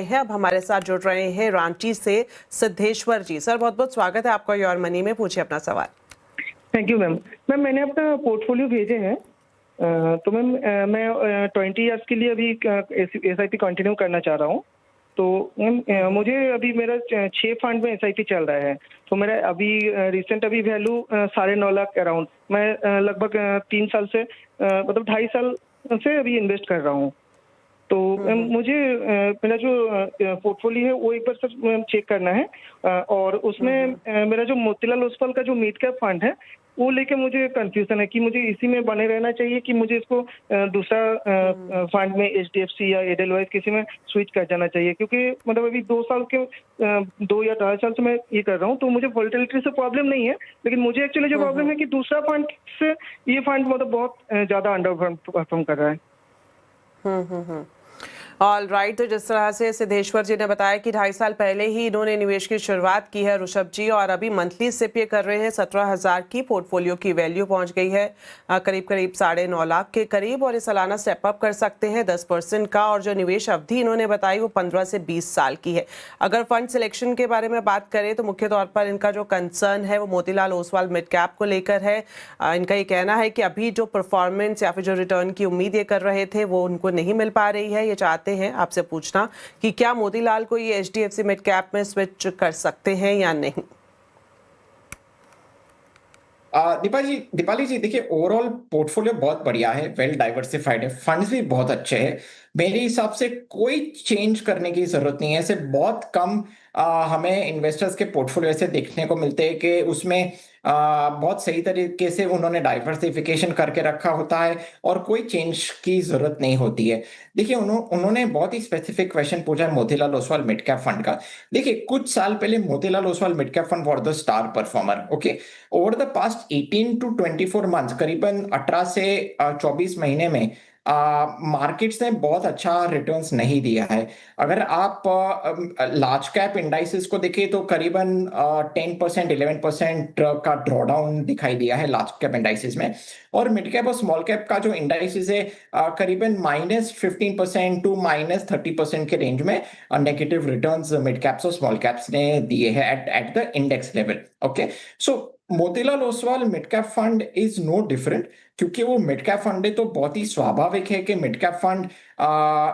है। अब हमारे साथ जुड़ रहे हैं रांची से सिद्धेश्वर जी। सर बहुत बहुत स्वागत है आपका योर मनी में, पूछिए अपना सवाल। Thank you ma'am. मैंने अपना पोर्टफोलियो भेजे हैं, तो मैम मैं 20 ईयर्स के लिए अभी SIP कंटिन्यू करना चाह रहा हूँ। तो मैम मुझे अभी मेरा 6 फंड में SIP चल रहा है। तो मेरा अभी रिसेंट वैल्यू 9.5 लाख अराउंड, मैं लगभग 3 साल से मतलब 2.5 साल से अभी इन्वेस्ट कर रहा हूँ। तो मुझे मेरा जो पोर्टफोलियो है वो एक बार सर चेक करना है, और उसमें मेरा जो मोतीलाल ओसवाल का जो मिड कैप फंड है वो लेके मुझे कंफ्यूजन है कि मुझे इसी में बने रहना चाहिए कि मुझे इसको दूसरा फंड में HDFC या एडेलवाइज किसी में स्विच कर जाना चाहिए, क्योंकि मतलब अभी 2 साल के 2 या 2.5 साल से मैं ये कर रहा हूँ। तो मुझे वोलेटिलिटी से प्रॉब्लम नहीं है, लेकिन मुझे एक्चुअली जो प्रॉब्लम है कि दूसरा फंड से ये फंड मतलब बहुत ज़्यादा अंडर परफॉर्म कर रहा है। ऑल राइट, तो जिस तरह से सिद्धेश्वर जी ने बताया कि 2.5 साल पहले ही इन्होंने निवेश की शुरुआत की है ऋषभ जी, और अभी मंथली सिप ये कर रहे हैं 17,000 की। पोर्टफोलियो की वैल्यू पहुंच गई है करीब 9.5 लाख के करीब, और ये सालाना स्टेप अप कर सकते हैं 10% का। और जो निवेश अवधि इन्होंने बताई वो 15 से 20 साल की है। अगर फंड सिलेक्शन के बारे में बात करें तो मुख्य तौर पर इनका जो कंसर्न है वो मोतीलाल ओसवाल मिड कैप को लेकर है। इनका ये कहना है कि अभी जो परफॉर्मेंस या फिर जो रिटर्न की उम्मीद ये कर रहे थे वो उनको नहीं मिल पा रही है। ये चाहते हैं आपसे पूछना कि क्या मोतीलाल को ये HDFC मिड कैप में स्विच कर सकते हैं या नहीं। दीपाली जी देखिए, ओवरऑल पोर्टफोलियो बहुत बढ़िया है, वेल डाइवर्सिफाइड है, फंड्स भी बहुत अच्छे हैं। मेरे हिसाब से कोई चेंज करने की जरूरत नहीं है। ऐसे बहुत कम हमें इन्वेस्टर्स के पोर्टफोलियो ऐसे देखने को मिलते हैं कि उसमें बहुत सही तरीके से उन्होंने डाइवर्सिफिकेशन करके रखा होता है और कोई चेंज की जरूरत नहीं होती है। देखिए उन्होंने बहुत ही स्पेसिफिक क्वेश्चन पूछा है Motilal Oswal mid cap fund का। देखिए कुछ साल पहले Motilal Oswal mid cap fund for the star performer. Okay, over the past 18 to 24 months, करीबन 18 से 24 महीने में मार्केट्स ने बहुत अच्छा रिटर्न्स नहीं दिया है। अगर आप लार्ज कैप इंडाइसेस को देखें तो करीबन 10% 11% का ड्रॉडाउन दिखाई दिया है लार्ज कैप इंडाइसेस में, और मिड कैप और स्मॉल कैप का जो इंडाइसेस है करीबन -15% टू -30% के रेंज में नेगेटिव रिटर्न्स मिड कैप्स और स्मॉल कैप्स ने दिए हैं at the index level. Okay, so Motilal Oswal mid cap fund is no different, क्योंकि वो मिड कैप फंड है तो बहुत ही स्वाभाविक है कि मिड कैप फंड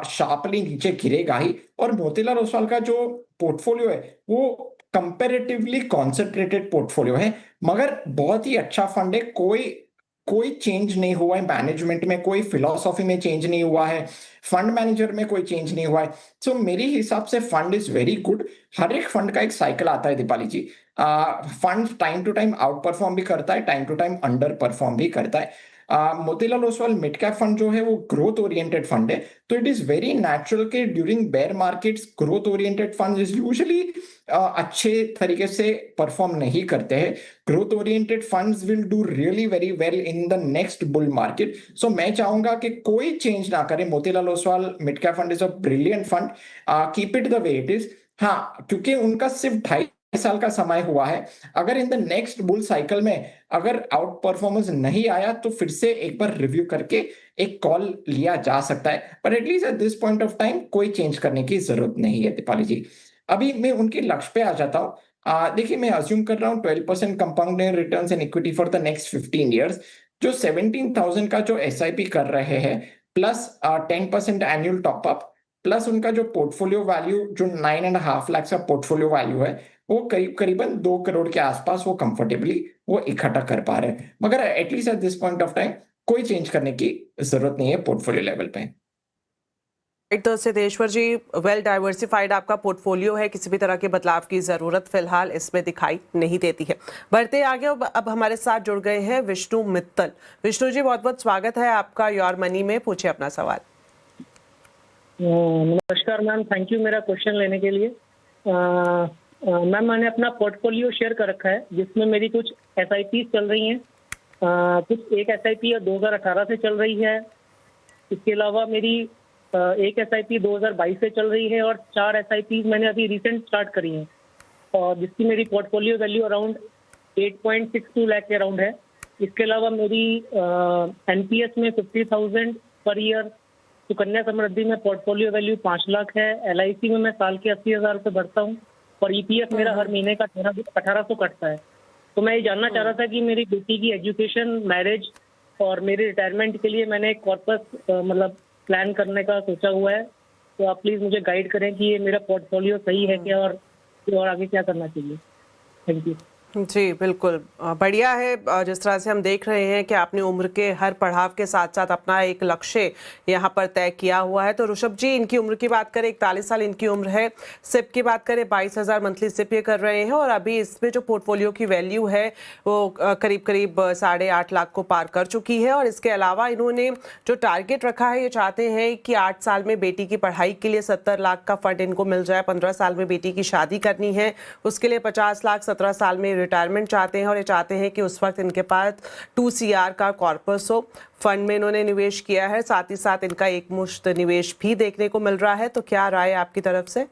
शार्पली नीचे गिरेगा ही। और मोतीलाल ओसवाल का जो पोर्टफोलियो है वो कंपैरेटिवली कॉन्सेंट्रेटेड पोर्टफोलियो है, मगर बहुत ही अच्छा फंड है। कोई कोई चेंज नहीं हुआ है मैनेजमेंट में, कोई फिलॉसफी में चेंज नहीं हुआ है, फंड मैनेजर में कोई चेंज नहीं हुआ है। सो मेरे हिसाब से फंड इज वेरी गुड। हर एक फंड का एक साइकिल आता है Deepali ji. Fund time to time outperform भी करता है, time to time underperform भी करता है। Motilal Oswal mid cap fund जो है वो ग्रोथ ओरिएंटेड फंड है, तो इट इज वेरी नेचुरल के during bear markets growth oriented fund is usually अच्छे तरीके से परफॉर्म नहीं करते हैं। Growth oriented funds will do really very well in the next bull market. So मैं चाहूंगा कि कोई चेंज ना करें। Motilal Oswal mid cap fund is a brilliant fund, keep it the way it is. हाँ, क्योंकि उनका सिर्फ 2.5 साल का समय हुआ है। अगर इन द नेक्स्ट बुल साइकिल में अगर आउट परफॉर्मेंस नहीं आया तो फिर से एक बार रिव्यू करके एक कॉल लिया जा सकता है, पर at least at this point of time कोई चेंज करने की जरूरत नहीं है दीपाली जी। अभी मैं उनके लक्ष्य पे आ जाता हूँ। देखिए मैं अज्यूम कर रहा हूँ 12% compounded returns in equity for the next 15 years. जो 17,000 का जो SIP कर रहे हैं प्लस 10% एनुअल टॉपअप, प्लस उनका जो पोर्टफोलियो वैल्यू जो 9.5 लाख का पोर्टफोलियो वैल्यू है वो करीबन 2 करोड़ के आसपास वो कंफर्टेबली वो इकट्ठा कर पा रहे हैं। मगर at least at this point of time कोई चेंज करने की जरूरत नहीं है पोर्टफोलियो लेवल पे। तो सिद्धेश्वर जी, वेल डाइवर्सिफाइड आपका पोर्टफोलियो है, किसी भी तरह के बदलाव की जरूरत फिलहाल इसमें दिखाई नहीं देती है। बढ़ते आगे, अब हमारे साथ जुड़ गए हैं विष्णु मित्तल। विष्णु जी बहुत बहुत स्वागत है आपका योर मनी में, पूछिए अपना सवाल। नमस्कार मैम, थैंक यू मेरा क्वेश्चन लेने के लिए। मैम मैंने अपना पोर्टफोलियो शेयर कर रखा है जिसमें मेरी कुछ SIP चल रही हैं, कुछ एक SIP 2018 से चल रही है। इसके अलावा मेरी एक SIP 2022 से चल रही है और 4 SIP मैंने अभी रिसेंट स्टार्ट करी हैं, और जिसकी मेरी पोर्टफोलियो वैल्यू अराउंड 8.62 लाख के अराउंड है। इसके अलावा मेरी NPS में 50,000 पर ईयर सुकन्या समृद्धि में पोर्टफोलियो वैल्यू 5 लाख है, LIC में मैं साल के 80,000 रुपये भरता हूँ और EPF मेरा हर महीने का 1800 कटता है। तो मैं ये जानना चाह रहा था कि मेरी बेटी की एजुकेशन, मैरिज और मेरी रिटायरमेंट के लिए मैंने एक कॉर्पस मतलब प्लान करने का सोचा हुआ है, तो आप प्लीज़ मुझे गाइड करें कि ये मेरा पोर्टफोलियो सही है क्या और आगे क्या करना चाहिए। Thank you. जी बिल्कुल, बढ़िया है। जिस तरह से हम देख रहे हैं कि आपने उम्र के हर पड़ाव के साथ साथ अपना एक लक्ष्य यहाँ पर तय किया हुआ है। तो ऋषभ जी, इनकी उम्र की बात करें, 41 साल इनकी उम्र है। सिप की बात करें, 22,000 मंथली सिप ये कर रहे हैं और अभी इसमें जो पोर्टफोलियो की वैल्यू है वो करीब करीब 8.5 लाख को पार कर चुकी है। और इसके अलावा इन्होंने जो टारगेट रखा है, ये चाहते हैं कि 8 साल में बेटी की पढ़ाई के लिए 70 लाख का फंड इनको मिल जाए। 15 साल में बेटी की शादी करनी है, उसके लिए 50 लाख, 17 साल में रिटायरमेंट चाहते हैं और ये चाहते हैं कि उस वक्त इनके पास 2 CR का कॉर्पस हो। फंड में इन्होंने निवेश किया है, साथ ही साथ इनका एक मुश्त निवेश भी देखने को मिल रहा है। तो क्या राय है आपकी तरफ से?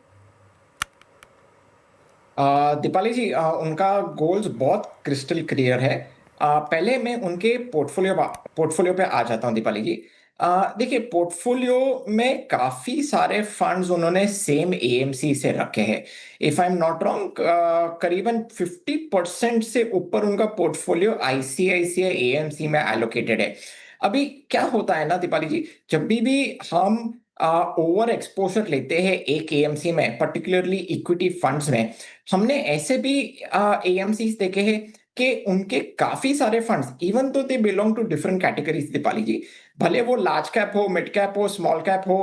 दीपाली जी, उनका गोल्स बहुत क्रिस्टल क्लियर है। पहले मैं उनके पोर्टफोलियो पे आ जाता हूं दीपाली जी। देखिए, पोर्टफोलियो में काफी सारे फंड्स उन्होंने सेम AMC से रखे हैं। If I am not wrong, करीबन 50% से ऊपर उनका पोर्टफोलियो ICICI AMC में एलोकेटेड है। अभी क्या होता है ना दीपाली जी, जब भी हम ओवर एक्सपोजर लेते हैं एक AMC में, पर्टिकुलरली इक्विटी फंड्स में, हमने ऐसे भी AMCs देखे हैं कि उनके काफी सारे funds, even though they belong to different categories Deepali ji, भले वो लार्ज कैप हो, मिड कैप हो, स्मॉल कैप हो,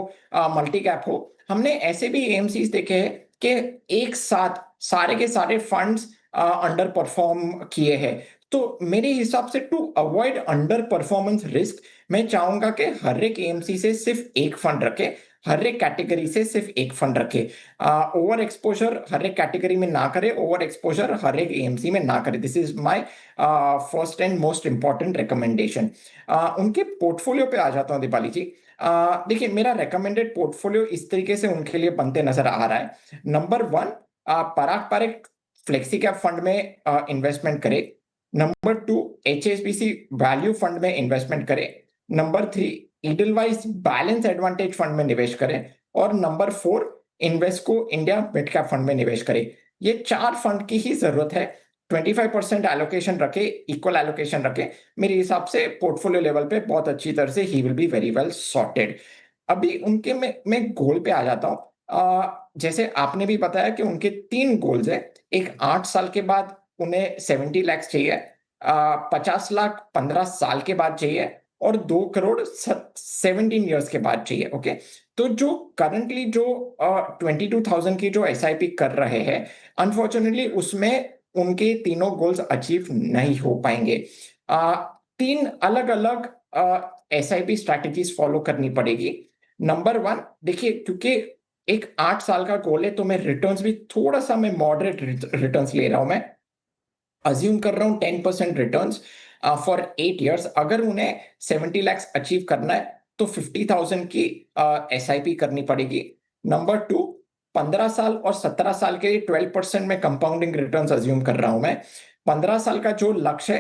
मल्टी कैप हो, हमने ऐसे भी AMCs देखे हैं कि एक साथ सारे के सारे फंड्स अंडर परफॉर्म किए हैं। तो मेरे हिसाब से to avoid under performance risk, मैं चाहूंगा कि हर एक AMC से सिर्फ एक फंड रखे, हर एक कैटेगरी से सिर्फ एक फंड रखे। ओवर एक्सपोजर हर एक कैटेगरी में ना करे, ओवर एक्सपोजर हर एक AMC में ना करे। This is my first and most important recommendation. उनके पोर्टफोलियो पे आ जाता हूं दीपाली जी। देखिए, मेरा रिकमेंडेड पोर्टफोलियो इस तरीके से उनके लिए बनते नजर आ रहा है। नंबर 1, पराग पारेख फ्लेक्सी कैप फंड में इन्वेस्टमेंट करे। नंबर 2, HSBC वैल्यू फंड में इन्वेस्टमेंट करें। Number 3, Edelweiss balance advantage fund में निवेश करें। और number 4, Invesco India mid cap fund में निवेश करें। ये 4 फंड की ही जरूरत है। 25% एलोकेशन रखे, इक्वल एलोकेशन रखे। मेरे हिसाब से पोर्टफोलियो लेवल पे बहुत अच्छी तरह से he will be very well sorted. अभी उनके मैं गोल पे आ जाता हूं। जैसे आपने भी बताया कि उनके 3 गोल्स है। एक 8 साल के बाद उन्हें 70 लाख चाहिए, 50 लाख 15 साल के बाद चाहिए और 2 करोड़ 17 इयर्स के बाद चाहिए। ओके, तो जो करंटली जो 22,000 की जो SIP कर रहे हैं, अनफॉर्चुनेटली उसमें उनके तीनों गोल्स अचीव नहीं हो पाएंगे। 3 अलग अलग SIP स्ट्रैटेजीज फॉलो करनी पड़ेगी। नंबर 1, देखिए, क्योंकि एक 8 साल का गोल है तो मैं रिटर्न्स भी थोड़ा सा मैं मॉडरेट रिटर्न्स ले रहा हूं। मैं अज्यूम कर रहा हूं 10% रिटर्न्स फॉर 8 इयर्स। अगर उन्हें 70 लाख अचीव करना है तो 50,000 की SIP करनी पड़ेगी। नंबर 2, 15 साल और 17 साल के लिए 12% में कंपाउंडिंग रिटर्न्स अज्यूम कर रहा हूं मैं। 15 साल का जो लक्ष्य है,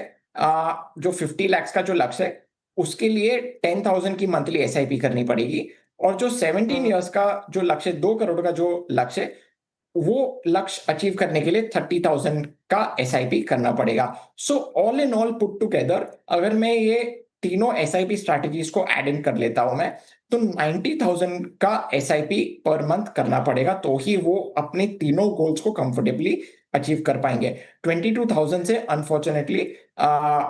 जो 50 लाख का जो लक्ष्य है, उसके लिए 10,000 की मंथली SIP करनी पड़ेगी। और जो 17 इयर्स का जो लक्ष्य, 2 करोड़ का जो लक्ष्य है, वो लक्ष्य अचीव करने के लिए 30,000 का SIP करना पड़ेगा। So all in all put together, अगर मैं ये तीनों SIP स्ट्रैटेजीज को ऐड इन कर लेता हूं मैं, तो 90,000 का SIP पर मंथ करना पड़ेगा, तो ही वो अपने तीनों गोल्स को कंफर्टेबली अचीव कर पाएंगे। 22,000 से अनफॉर्चुनेटली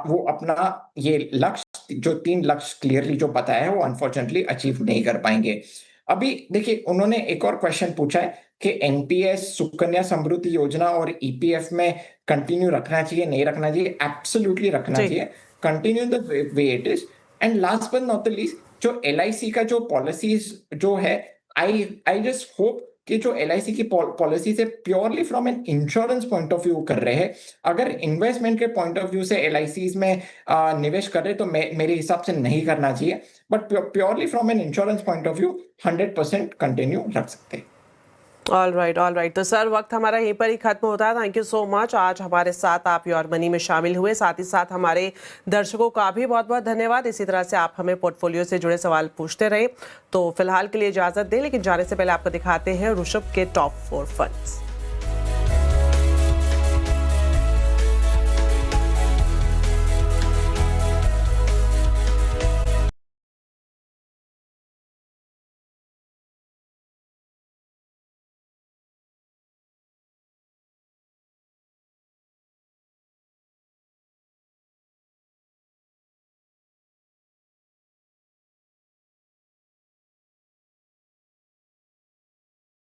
वो अपना ये लक्ष्य, जो 3 लक्ष्य क्लियरली जो बताया है, वो अनफॉर्चुनेटली अचीव नहीं कर पाएंगे। अभी देखिए, उन्होंने एक और क्वेश्चन पूछा है कि NPS, सुकन्या समृद्धि योजना और EPF में कंटिन्यू रखना चाहिए, नहीं रखना चाहिए? एब्सोल्युटली रखना चाहिए, continue the way it is. And last but not the least, जो LIC का जो पॉलिसीज जो है, आई जस्ट होप कि जो LIC की पॉलिसी से purely from an insurance point of view कर रहे हैं। अगर इन्वेस्टमेंट के पॉइंट ऑफ व्यू से LICs में निवेश कर रहे तो मेरे हिसाब से नहीं करना चाहिए, but purely from an insurance point of view 100% continue रख सकते हैं। All right. तो सर वक्त हमारा यहीं पर ही खत्म होता है। थैंक यू सो मच, आज हमारे साथ आप योर मनी में शामिल हुए, साथ ही साथ हमारे दर्शकों का भी बहुत बहुत धन्यवाद। इसी तरह से आप हमें पोर्टफोलियो से जुड़े सवाल पूछते रहे। तो फिलहाल के लिए इजाजत दें, लेकिन जाने से पहले आपको दिखाते हैं ऋषभ के टॉप 4 फंड्स।